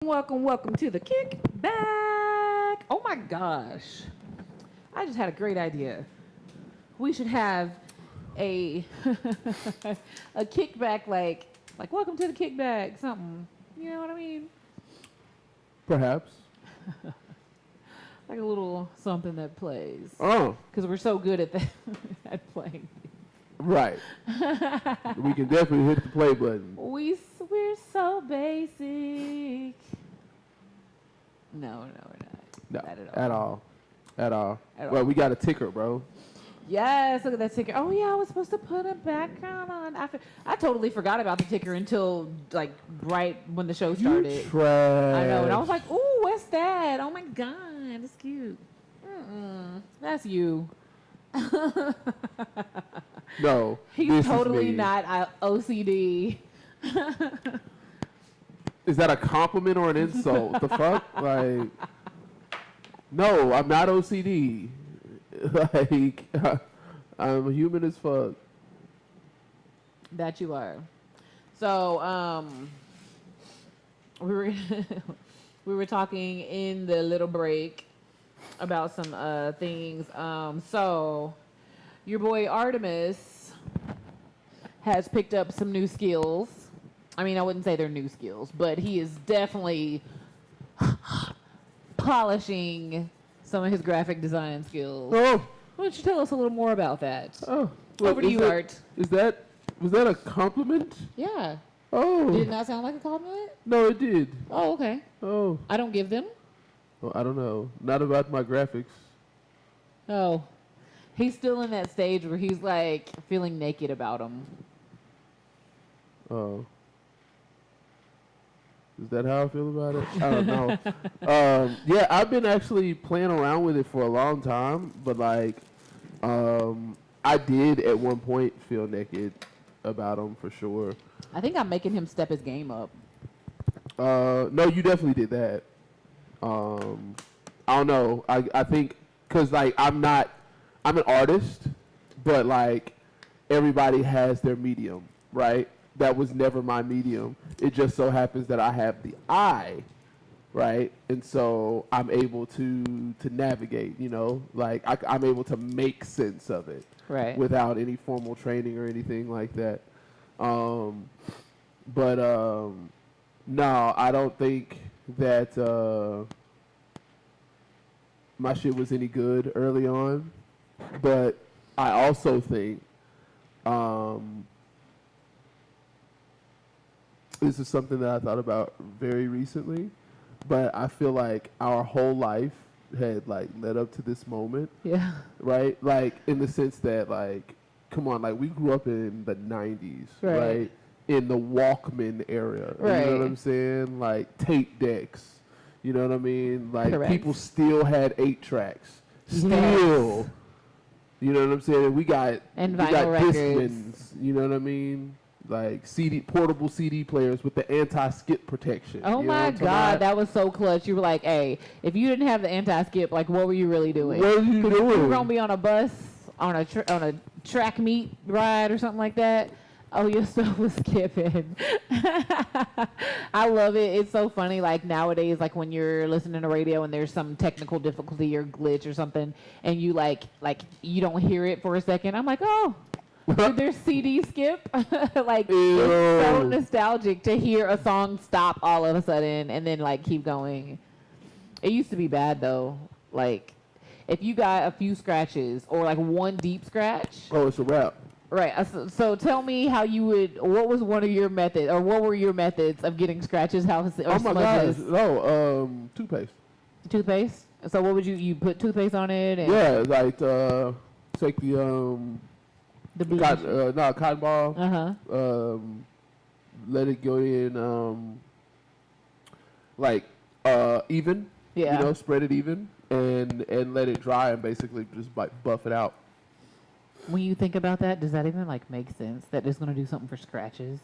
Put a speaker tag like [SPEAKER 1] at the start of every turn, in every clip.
[SPEAKER 1] Welcome to the Kickback. Oh my gosh. I just had a great idea. We should have a a kickback like welcome to the kickback, something. You know what I mean?
[SPEAKER 2] Perhaps.
[SPEAKER 1] Like a little something that plays.
[SPEAKER 2] Oh.
[SPEAKER 1] Because we're so good at that at playing.
[SPEAKER 2] Right. We can definitely hit the play button.
[SPEAKER 1] We're so basic. No, we're not.
[SPEAKER 2] No,
[SPEAKER 1] Not
[SPEAKER 2] at all.
[SPEAKER 1] At
[SPEAKER 2] Well,
[SPEAKER 1] all.
[SPEAKER 2] we got a ticker, bro.
[SPEAKER 1] Yes, look at that ticker. Oh yeah, I was supposed to put a background on. I totally forgot about the ticker until like right when the show started.
[SPEAKER 2] You trash.
[SPEAKER 1] I know, and I was like, "Ooh, what's that? Oh my god, it's cute." That's you.
[SPEAKER 2] No,
[SPEAKER 1] He's
[SPEAKER 2] this
[SPEAKER 1] totally
[SPEAKER 2] is me.
[SPEAKER 1] not OCD.
[SPEAKER 2] Is that a compliment or an insult? The fuck? Like, no, I'm not OCD. Like, I'm human as fuck.
[SPEAKER 1] That you are. So, we were we were talking in the little break about some things. So, your boy Artemis has picked up some new skills. I mean, I wouldn't say they're new skills, but he is definitely polishing some of his graphic design skills.
[SPEAKER 2] Oh.
[SPEAKER 1] Why don't you tell us a little more about that?
[SPEAKER 2] Oh.
[SPEAKER 1] Over to you, Art.
[SPEAKER 2] Was that a compliment?
[SPEAKER 1] Yeah.
[SPEAKER 2] Oh.
[SPEAKER 1] Did it not sound like a compliment?
[SPEAKER 2] No, it did.
[SPEAKER 1] Oh, okay.
[SPEAKER 2] Oh.
[SPEAKER 1] I don't give them.
[SPEAKER 2] Well, I don't know. Not about my graphics.
[SPEAKER 1] Oh. He's still in that stage where he's like feeling naked about them.
[SPEAKER 2] Oh. Is that how I feel about it? I don't know. Yeah, I've been actually playing around with it for a long time, but like, I did at one point feel naked about them for sure.
[SPEAKER 1] I think I'm making him step his game up.
[SPEAKER 2] No, you definitely did that. I don't know. I think because like I'm an artist, but like everybody has their medium, right? That was never my medium. It just so happens that I have the eye, right? And so I'm able to navigate, you know? Like, I'm able to make sense of it.
[SPEAKER 1] Right.
[SPEAKER 2] Without any formal training or anything like that. No, I don't think that my shit was any good early on. But I also think this is something that I thought about very recently, but I feel like our whole life had like led up to this moment.
[SPEAKER 1] Yeah.
[SPEAKER 2] Right? Like in the sense that like, come on, like we grew up in the 90s, right? In the Walkman era.
[SPEAKER 1] Right.
[SPEAKER 2] You know what I'm saying? Like tape decks. You know what I mean? Like
[SPEAKER 1] Correct.
[SPEAKER 2] people still had 8 tracks. Still.
[SPEAKER 1] Yes.
[SPEAKER 2] You know what I'm saying? We got
[SPEAKER 1] vinyl records.
[SPEAKER 2] Discmans, you know what I mean? Like portable CD players with the anti-skip protection.
[SPEAKER 1] Oh
[SPEAKER 2] you know
[SPEAKER 1] my
[SPEAKER 2] what I'm talking
[SPEAKER 1] God,
[SPEAKER 2] about?
[SPEAKER 1] that was so clutch. You were like, hey, if you didn't have the anti-skip, like, what were you really doing?
[SPEAKER 2] What are you doing?
[SPEAKER 1] You were going to be on a bus, on a track meet ride or something like that. Oh, your stuff was skipping. I love it. It's so funny. Like nowadays, like when you're listening to radio and there's some technical difficulty or glitch or something, and you like you don't hear it for a second. I'm like, oh, did their CD skip? Like
[SPEAKER 2] Ew.
[SPEAKER 1] it's so nostalgic to hear a song stop all of a sudden and then like keep going. It used to be bad though. Like if you got a few scratches or like one deep scratch.
[SPEAKER 2] Oh, it's a wrap.
[SPEAKER 1] Right. So tell me how you would. What was one of your methods, or what were your methods of getting scratches? Or
[SPEAKER 2] Oh my gosh. No, toothpaste.
[SPEAKER 1] Toothpaste. So what would you put toothpaste on it? And
[SPEAKER 2] Yeah, like take the
[SPEAKER 1] bleach.
[SPEAKER 2] cotton ball. Let it go in even.
[SPEAKER 1] Yeah.
[SPEAKER 2] You know, spread it even and let it dry and basically just like buff it out.
[SPEAKER 1] When you think about that, does that even like make sense that it's gonna do something for scratches?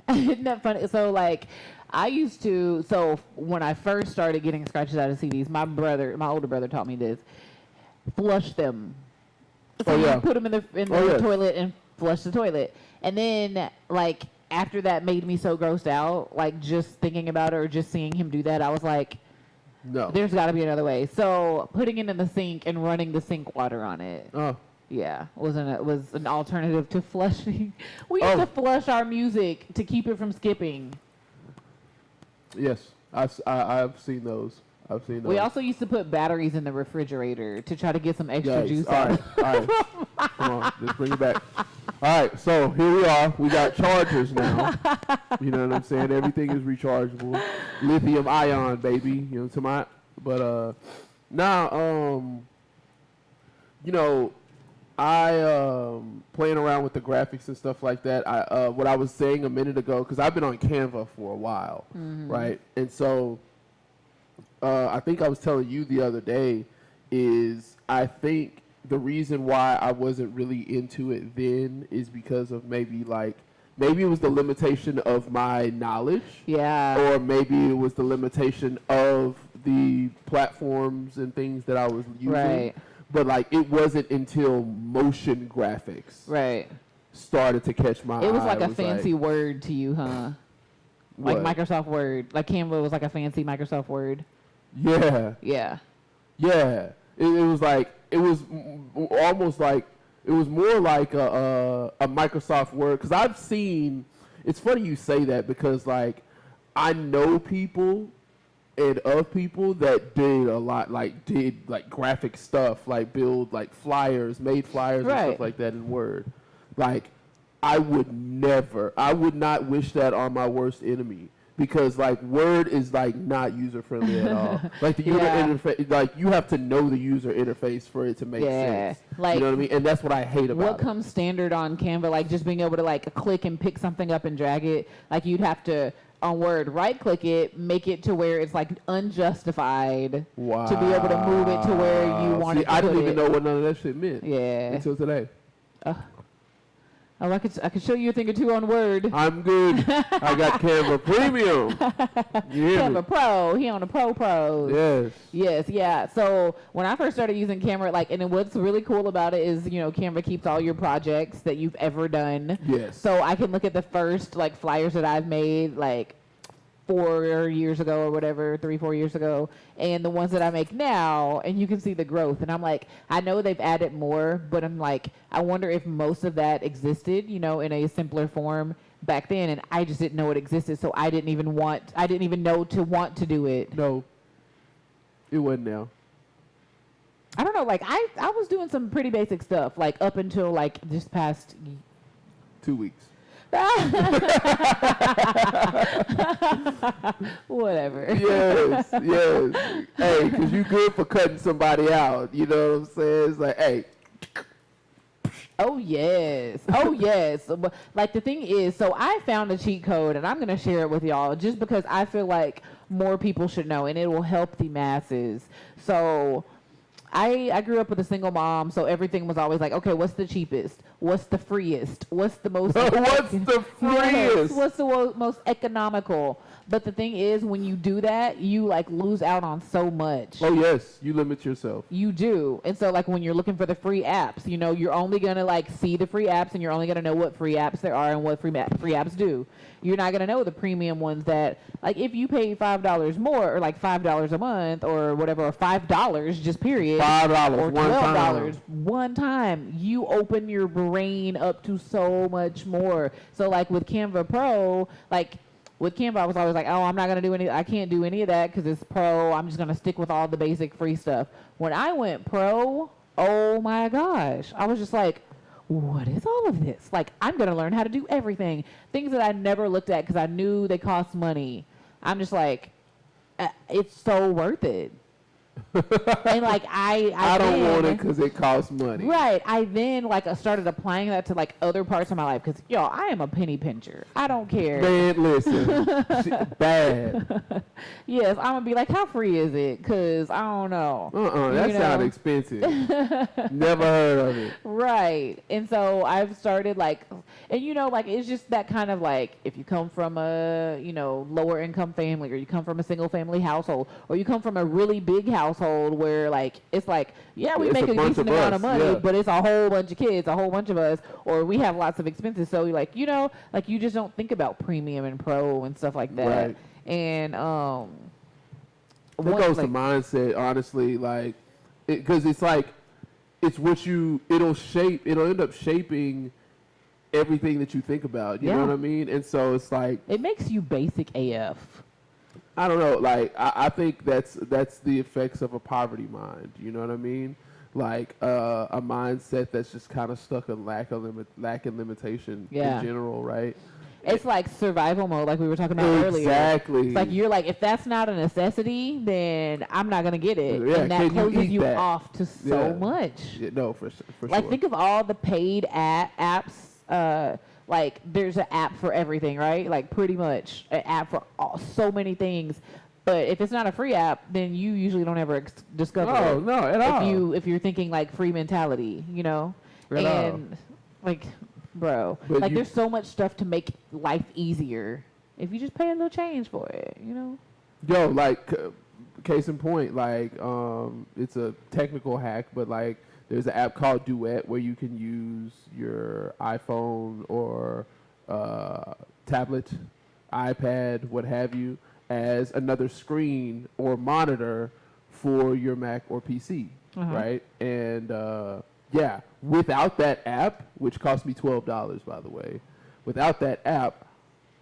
[SPEAKER 1] Isn't that funny? So like, I used to. So when I first started getting scratches out of CDs, my older brother taught me this: flush them. So you put them in the toilet and flush the toilet. And then, like, after that made me so grossed out, like just thinking about it or just seeing him do that, I was like,
[SPEAKER 2] No.
[SPEAKER 1] there's got to be another way. So putting it in the sink and running the sink water on it.
[SPEAKER 2] Oh.
[SPEAKER 1] Yeah, was an alternative to flushing. We used to flush our music to keep it from skipping.
[SPEAKER 2] Yes, I've seen those.
[SPEAKER 1] We also used to put batteries in the refrigerator to try to get some extra juice out.
[SPEAKER 2] All right. Come on, let's bring it back. All right, so here we are. We got chargers now. You know what I'm saying? Everything is rechargeable. Lithium ion, baby. You know what I'm talking about? But now, you know, I playing around with the graphics and stuff like that. What I was saying a minute ago, because I've been on Canva for a while, right? And so I think I was telling you the other day is I think the reason why I wasn't really into it then is because of maybe it was the limitation of my knowledge.
[SPEAKER 1] Yeah.
[SPEAKER 2] Or maybe it was the limitation of the platforms and things that I was using.
[SPEAKER 1] Right.
[SPEAKER 2] But like it wasn't until motion graphics started to catch my eye.
[SPEAKER 1] It was like a fancy word to you, huh?
[SPEAKER 2] What?
[SPEAKER 1] Like Microsoft Word. Like Canva was like a fancy Microsoft Word.
[SPEAKER 2] Yeah.
[SPEAKER 1] Yeah.
[SPEAKER 2] Yeah. It was like it was almost like it was more like a Microsoft Word, because I've seen. It's funny you say that because like I know people and of people that did a lot, did graphic stuff, like build like flyers, made flyers and stuff like that in Word. Like I would not wish that on my worst enemy. Because like Word is like not user friendly at all. Like the user interface, like you have to know the user interface for it to make sense.
[SPEAKER 1] Like,
[SPEAKER 2] you know what I mean? And that's what I hate about it.
[SPEAKER 1] What comes standard on Canva, like just being able to like click and pick something up and drag it. Like you'd have to on Word right click it, make it to where it's like unjustified to be able to move it to where you want it to
[SPEAKER 2] I
[SPEAKER 1] put
[SPEAKER 2] didn't even
[SPEAKER 1] it.
[SPEAKER 2] know what none of that shit meant.
[SPEAKER 1] Yeah.
[SPEAKER 2] Until today.
[SPEAKER 1] Oh, I could show you a thing or two on Word.
[SPEAKER 2] I'm good. I got Canva Premium.
[SPEAKER 1] Canva Pro. He on a Pro. Yes, yeah. So when I first started using Canva, and what's really cool about it is, Canva keeps all your projects that you've ever done.
[SPEAKER 2] Yes.
[SPEAKER 1] So I can look at the first flyers that I've made 4 years ago or whatever, 3-4 years ago, and the ones that I make now, and you can see the growth. And I'm like, I know they've added more, but I'm like, I wonder if most of that existed, in a simpler form back then, and I just didn't know it existed, so I didn't even know to want to do it.
[SPEAKER 2] No, it wasn't now.
[SPEAKER 1] I don't know, I was doing some pretty basic stuff, up until this past
[SPEAKER 2] 2 weeks.
[SPEAKER 1] Whatever.
[SPEAKER 2] Yes. Hey, because you good for cutting somebody out. You know what I'm saying? It's like, hey.
[SPEAKER 1] Oh, yes. The thing is, so I found a cheat code, and I'm going to share it with y'all just because I feel like more people should know, and it will help the masses. So I grew up with a single mom, so everything was always like, okay, what's the cheapest? What's the freest? What's the most...
[SPEAKER 2] What's the freest?
[SPEAKER 1] What's the most economical? But the thing is, when you do that, you lose out on so much.
[SPEAKER 2] Oh, yes. You limit yourself.
[SPEAKER 1] You do. And so when you're looking for the free apps, you're only going to see the free apps, and you're only going to know what free apps there are and what free apps do. You're not going to know the premium ones that, if you pay $5 more or $5 a month or whatever, or $5 just period.
[SPEAKER 2] $5
[SPEAKER 1] or
[SPEAKER 2] $12
[SPEAKER 1] one time. You open your brain up to so much more. So with Canva Pro, with Canva, I was always like, oh, I'm not going to do I can't do any of that because it's pro. I'm just going to stick with all the basic free stuff. When I went pro, oh my gosh. I was just like, what is all of this? I'm going to learn how to do everything. Things that I never looked at because I knew they cost money. I'm just like, it's so worth it. And I
[SPEAKER 2] don't want it because it costs money.
[SPEAKER 1] Right. I then started applying that to other parts of my life because I am a penny pincher. I don't care.
[SPEAKER 2] Man, listen, bad.
[SPEAKER 1] Yes, I'm gonna be like, how free is it? Because I don't know.
[SPEAKER 2] That sounds expensive. Never heard of it.
[SPEAKER 1] Right. And so I've started it's just that kind of if you come from a lower income family, or you come from a single family household, or you come from a really big household, household where like it's like yeah we
[SPEAKER 2] It's
[SPEAKER 1] make
[SPEAKER 2] a
[SPEAKER 1] a
[SPEAKER 2] bunch
[SPEAKER 1] decent
[SPEAKER 2] of
[SPEAKER 1] amount
[SPEAKER 2] us,
[SPEAKER 1] of money,
[SPEAKER 2] yeah.
[SPEAKER 1] but it's a whole bunch of kids, a whole bunch of us, or we have lots of expenses. So like like you just don't think about premium and pro and stuff like that.
[SPEAKER 2] Right.
[SPEAKER 1] And
[SPEAKER 2] It goes to mindset, honestly, like, because it's like, it's what it'll end up shaping everything that you think about, you know what I mean? And so it's like,
[SPEAKER 1] it makes you basic AF.
[SPEAKER 2] I don't know, like, I think that's the effects of a poverty mind, you know what I mean? Like, a mindset that's just kind of stuck in lack and limitation in general, right?
[SPEAKER 1] It's like survival mode, like we were talking about earlier.
[SPEAKER 2] Exactly.
[SPEAKER 1] It's like you're like, if that's not a necessity, then I'm not gonna get it,
[SPEAKER 2] Yeah,
[SPEAKER 1] and that closes you
[SPEAKER 2] that?
[SPEAKER 1] off to so much.
[SPEAKER 2] Yeah, no, for
[SPEAKER 1] Like
[SPEAKER 2] sure.
[SPEAKER 1] think of all the paid apps. Like there's an app for everything, right? Like pretty much an app for so many things. But if it's not a free app, then you usually don't ever discover it.
[SPEAKER 2] No, at all.
[SPEAKER 1] If you're thinking like free mentality,
[SPEAKER 2] At all.
[SPEAKER 1] and like. Bro,
[SPEAKER 2] But
[SPEAKER 1] like there's so much stuff to make life easier if you just pay a little change for it,
[SPEAKER 2] Yo, like, case in point, like, it's a technical hack, but like, there's an app called Duet where you can use your iPhone or tablet, iPad, what have you, as another screen or monitor for your Mac or PC, right? And yeah, without that app, which cost me $12, by the way, without that app,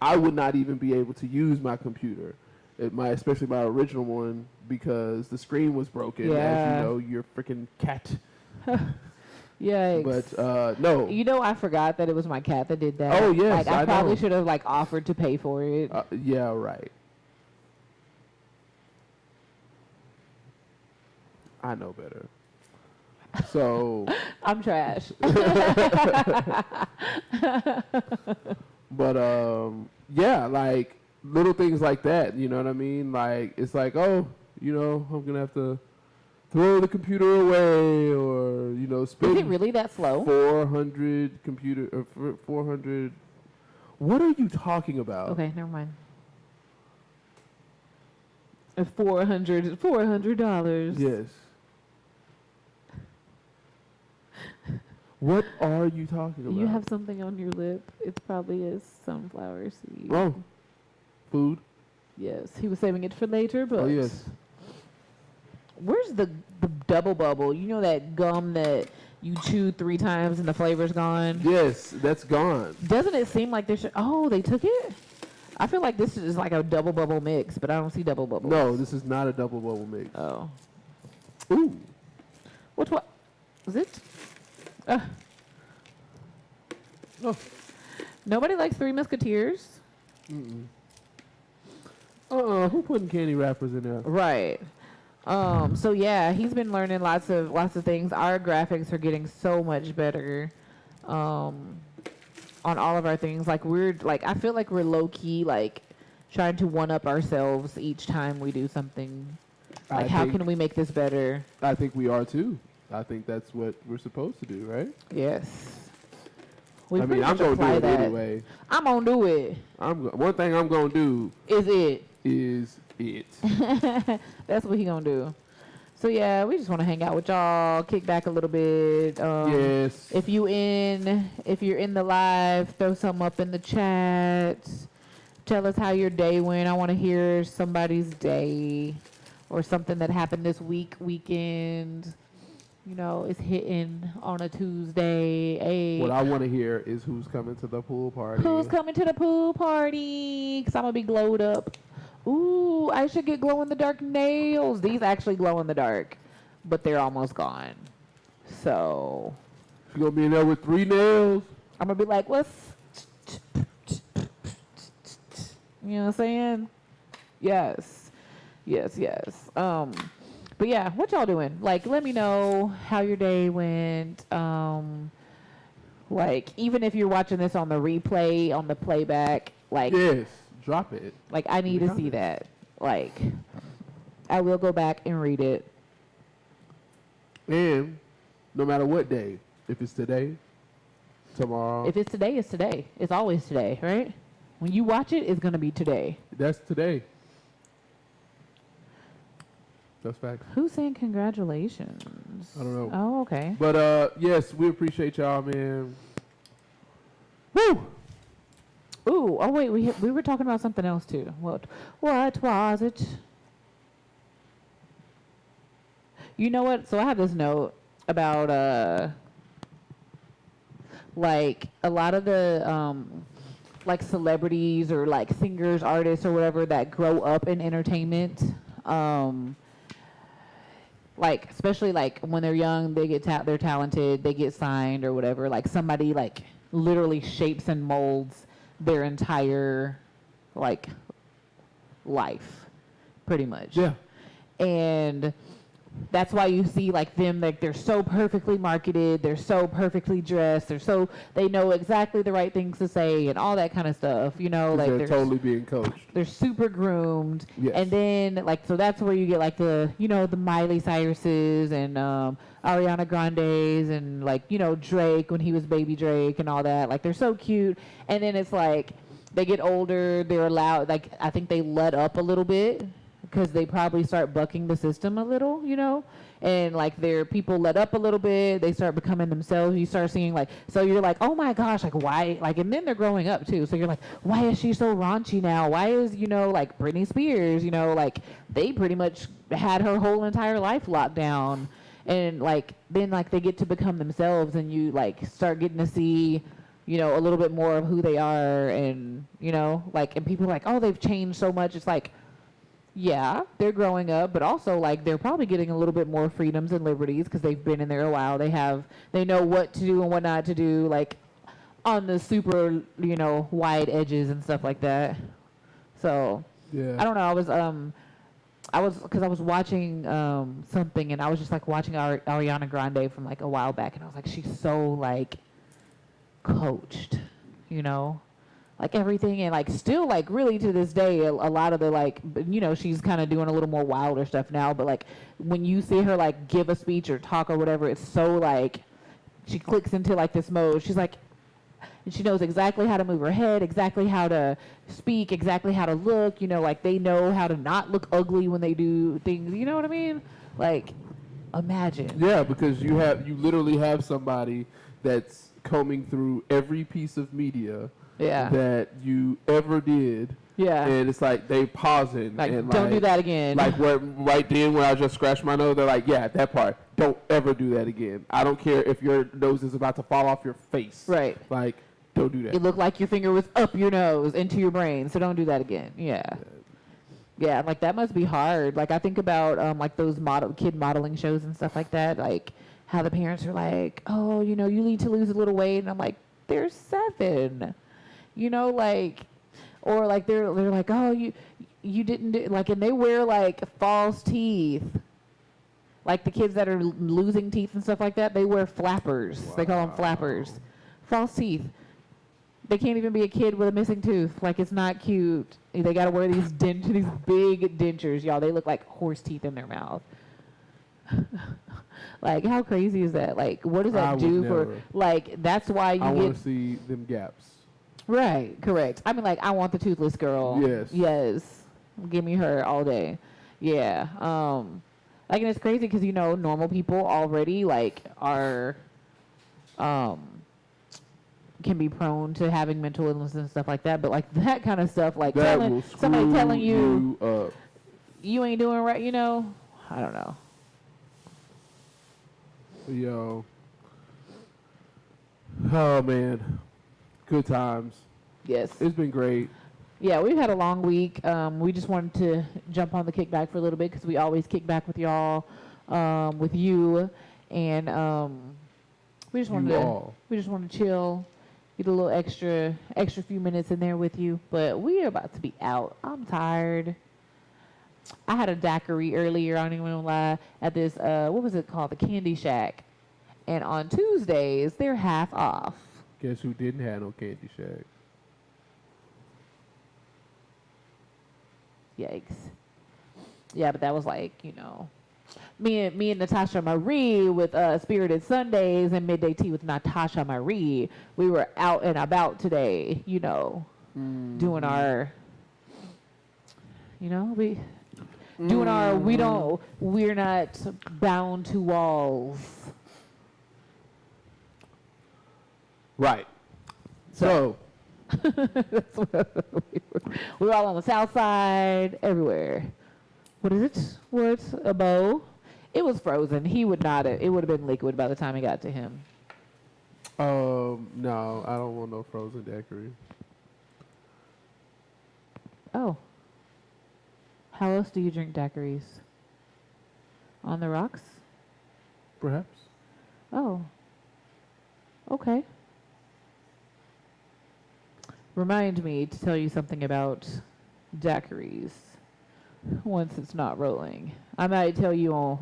[SPEAKER 2] I would not even be able to use my computer, especially my original one, because the screen was broken, as you know, your freaking cat.
[SPEAKER 1] Yikes.
[SPEAKER 2] But no.
[SPEAKER 1] I forgot that it was my cat that did that.
[SPEAKER 2] Oh, yes,
[SPEAKER 1] like, I
[SPEAKER 2] I
[SPEAKER 1] probably
[SPEAKER 2] know.
[SPEAKER 1] should have like offered to pay for it.
[SPEAKER 2] Yeah, right. I know better. So
[SPEAKER 1] I'm trash.
[SPEAKER 2] But yeah, like little things like that, you know what I mean? Like it's like, oh, I'm gonna have to throw the computer away, or spend.
[SPEAKER 1] Is it really that slow?
[SPEAKER 2] 400 400. What are you talking about?
[SPEAKER 1] Okay, never mind. $400.
[SPEAKER 2] Yes. What are you talking about?
[SPEAKER 1] You have something on your lip. It's probably a sunflower seed.
[SPEAKER 2] Oh, food.
[SPEAKER 1] Yes, he was saving it for later, but.
[SPEAKER 2] Oh yes.
[SPEAKER 1] Where's the double bubble? You know that gum that you chew 3 times and the flavor's gone?
[SPEAKER 2] Yes, that's gone.
[SPEAKER 1] Doesn't it seem like they took it? I feel like this is like a double bubble mix, but I don't see double bubbles.
[SPEAKER 2] No, this is not a double bubble mix.
[SPEAKER 1] Oh.
[SPEAKER 2] Ooh.
[SPEAKER 1] Which one? Is it?
[SPEAKER 2] Oh.
[SPEAKER 1] Nobody likes Three Musketeers.
[SPEAKER 2] Who putting candy wrappers in there?
[SPEAKER 1] Right. So yeah, he's been learning lots of things. Our graphics are getting so much better. On all of our things. Like I feel like we're low key like trying to one up ourselves each time we do something. Like how can we make this better?
[SPEAKER 2] I think we are too. I think that's what we're supposed to do, right?
[SPEAKER 1] Yes.
[SPEAKER 2] I'm going to do it anyway.
[SPEAKER 1] I'm going to do it.
[SPEAKER 2] One thing I'm going to do
[SPEAKER 1] is
[SPEAKER 2] it.
[SPEAKER 1] That's what he going to do. So yeah, we just want to hang out with y'all, kick back a little bit.
[SPEAKER 2] Yes.
[SPEAKER 1] If you're in the live, throw something up in the chat. Tell us how your day went. I want to hear somebody's day or something that happened this weekend. It's hitting on a Tuesday. Hey.
[SPEAKER 2] What I want to hear is who's coming to the pool party.
[SPEAKER 1] Who's coming to the pool party? Because I'm going to be glowed up. Ooh, I should get glow-in-the-dark nails. These actually glow in the dark, but they're almost gone. So.
[SPEAKER 2] She's going to be in there with 3 nails.
[SPEAKER 1] I'm going to be like, what's. You know what I'm saying? Yes. But yeah, what y'all doing? Like, let me know how your day went. Like, even if you're watching this on the replay, on the playback, like.
[SPEAKER 2] Yes. Drop it.
[SPEAKER 1] Like, I need to see that. Like, I will go back and read it.
[SPEAKER 2] And no matter what day, if it's today, tomorrow.
[SPEAKER 1] If it's today, it's today. It's always today, right? When you watch it, it's going to be today.
[SPEAKER 2] That's today. That's facts.
[SPEAKER 1] Who's saying congratulations?
[SPEAKER 2] I don't know.
[SPEAKER 1] Oh, okay.
[SPEAKER 2] But yes, we appreciate y'all, man. Woo!
[SPEAKER 1] Ooh, oh wait, we were talking about something else too. What was it? You know what? So I have this note about like a lot of the like celebrities or like singers, artists or whatever that grow up in entertainment. Like especially like when they're young, they get they're talented, they get signed or whatever. Like somebody like literally shapes and molds their entire like life, pretty much.
[SPEAKER 2] Yeah.
[SPEAKER 1] And that's why you see like them, like they're so perfectly marketed, they're so perfectly dressed, they know exactly the right things to say and all that kind of stuff, you know, like
[SPEAKER 2] they're totally being coached.
[SPEAKER 1] They're super groomed.
[SPEAKER 2] Yes.
[SPEAKER 1] And then like, so that's where you get like the, you know, the Miley Cyruses and Ariana Grandes and like, you know, Drake when he was baby Drake and all that. Like they're so cute. And then it's like they get older, they're allowed, like I think they let up a little bit, because they probably start bucking the system a little, you know, and like their people let up a little bit, they start becoming themselves. You start seeing like, so you're like, oh my gosh, like why, like, and then they're growing up too. So you're like, why is she so raunchy now? Why is, you know, like Britney Spears, you know, like they pretty much had her whole entire life locked down, and like then like they get to become themselves, and you like start getting to see, you know, a little bit more of who they are, and you know, like, and people are like, oh, they've changed so much. It's like, yeah, they're growing up, but also like they're probably getting a little bit more freedoms and liberties because they've been in there a while. They know what to do and what not to do, like on the super, you know, wide edges and stuff like that. So yeah, I don't know. I was watching something, and I was just like watching Ariana Grande from like a while back, and I was like, she's so like coached, you know. Like everything, and like still like really to this day a lot of the like, you know, she's kind of doing a little more wilder stuff now, but like when you see her like give a speech or talk or whatever, it's so like she clicks into like this mode. She's like, and she knows exactly how to move her head, exactly how to speak, exactly how to look, you know, like they know how to not look ugly when they do things, you know what I mean? Like imagine.
[SPEAKER 2] Yeah, because you literally have somebody that's combing through every piece of media that you ever did. Yeah. And it's like they pausing.
[SPEAKER 1] Like,
[SPEAKER 2] and
[SPEAKER 1] don't do that again.
[SPEAKER 2] Like right then when I just scratched my nose, they're like, yeah, that part. Don't ever do that again. I don't care if your nose is about to fall off your face.
[SPEAKER 1] Right.
[SPEAKER 2] Like, don't do that.
[SPEAKER 1] It looked like your finger was up your nose into your brain, so don't do that again. Yeah. Yeah, like that must be hard. Like I think about like those kid modeling shows and stuff like that, like how the parents are like, oh, you know, you need to lose a little weight, and I'm like, they're 7. You know, like, or like they're like, oh, you didn't do, like, and they wear like false teeth. Like the kids that are losing teeth and stuff like that, they wear flappers. Wow. They call them flappers. False teeth. They can't even be a kid with a missing tooth. Like it's not cute. They got to wear these these big dentures, y'all. They look like horse teeth in their mouth. Like how crazy is that? Like what does that do for? Like that's why you
[SPEAKER 2] I want to see them gaps.
[SPEAKER 1] Right, correct. I mean, like, I want the toothless girl.
[SPEAKER 2] Yes.
[SPEAKER 1] Yes. Give me her all day. Yeah. Like, and it's crazy because, you know, normal people already, like, are, can be prone to having mental illness and stuff like that. But, like, that kind of stuff, like, somebody telling you you ain't doing right, you know? I don't know.
[SPEAKER 2] Yo. Oh, man. Good times.
[SPEAKER 1] Yes.
[SPEAKER 2] It's been great.
[SPEAKER 1] Yeah, we've had a long week. We just wanted to jump on the kickback for a little bit because we always kick back with y'all, with you, and we just wanted to chill, get a little extra few minutes in there with you. But we are about to be out. I'm tired. I had a daiquiri earlier. I don't even want to lie. At this what was it called? The Candy Shack, and on Tuesdays they're half off.
[SPEAKER 2] Guess who didn't have no Candy Shack?
[SPEAKER 1] Yikes. Yeah, but that was like, you know, me and Natasha Marie with Spirited Sundays and Midday Tea with Natasha Marie. We were out and about today, you know, doing our, you know, doing our we're not bound to walls.
[SPEAKER 2] Right. So
[SPEAKER 1] That's what we were all on the south side, everywhere. What is it? What's a bow? It was frozen. He would not. It would have been liquid by the time it got to him.
[SPEAKER 2] no, I don't want no frozen daiquiri.
[SPEAKER 1] Oh. How else do you drink daiquiris? On the rocks?
[SPEAKER 2] Perhaps.
[SPEAKER 1] Oh. Okay. Remind me to tell you something about daiquiris once it's not rolling. I might tell you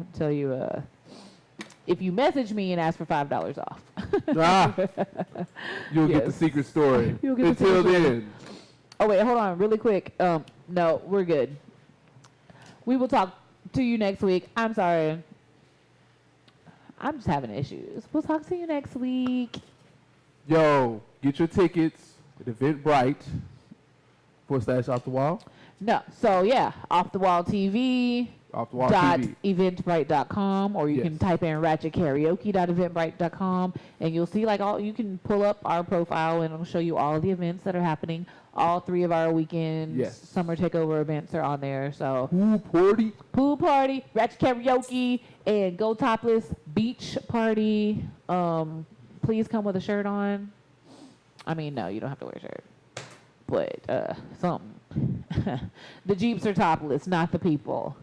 [SPEAKER 1] if you message me and ask for $5 off.
[SPEAKER 2] You'll get the
[SPEAKER 1] Yes.
[SPEAKER 2] secret story.
[SPEAKER 1] You'll get the
[SPEAKER 2] Until
[SPEAKER 1] secret story.
[SPEAKER 2] then.
[SPEAKER 1] Oh wait, hold on, really quick. No, we're good. We will talk to you next week. I'm sorry. I'm just having issues. We'll talk to you next week.
[SPEAKER 2] Yo, get your tickets at Eventbrite. / Off the Wall.
[SPEAKER 1] No, so yeah, Off the Wall TV.
[SPEAKER 2] Off the Wall
[SPEAKER 1] dot
[SPEAKER 2] TV.
[SPEAKER 1] eventbrite.com, or you
[SPEAKER 2] Yes.
[SPEAKER 1] can type in ratchetkaraoke.eventbrite.com, and you'll see you can pull up our profile and it'll show you all the events that are happening. All 3 of our weekend
[SPEAKER 2] Yes.
[SPEAKER 1] summer takeover events are on there. So
[SPEAKER 2] Pool party.
[SPEAKER 1] Ratchet Karaoke, and Go Topless Beach Party. Please come with a shirt on. I mean, no, you don't have to wear a shirt, but something. The Jeeps are topless, not the people.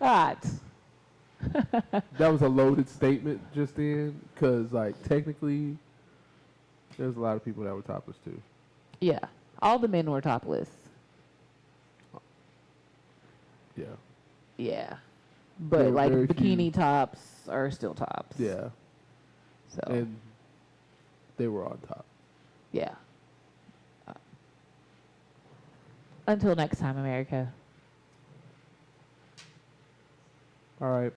[SPEAKER 1] Alright.
[SPEAKER 2] That was a loaded statement just then, because technically, there's a lot of people that were topless too.
[SPEAKER 1] Yeah. All the men were topless.
[SPEAKER 2] Yeah.
[SPEAKER 1] Yeah. But
[SPEAKER 2] There were very
[SPEAKER 1] bikini
[SPEAKER 2] few.
[SPEAKER 1] tops are still tops.
[SPEAKER 2] Yeah.
[SPEAKER 1] So
[SPEAKER 2] And they were on top.
[SPEAKER 1] yeah. Until next time, America.
[SPEAKER 2] All right.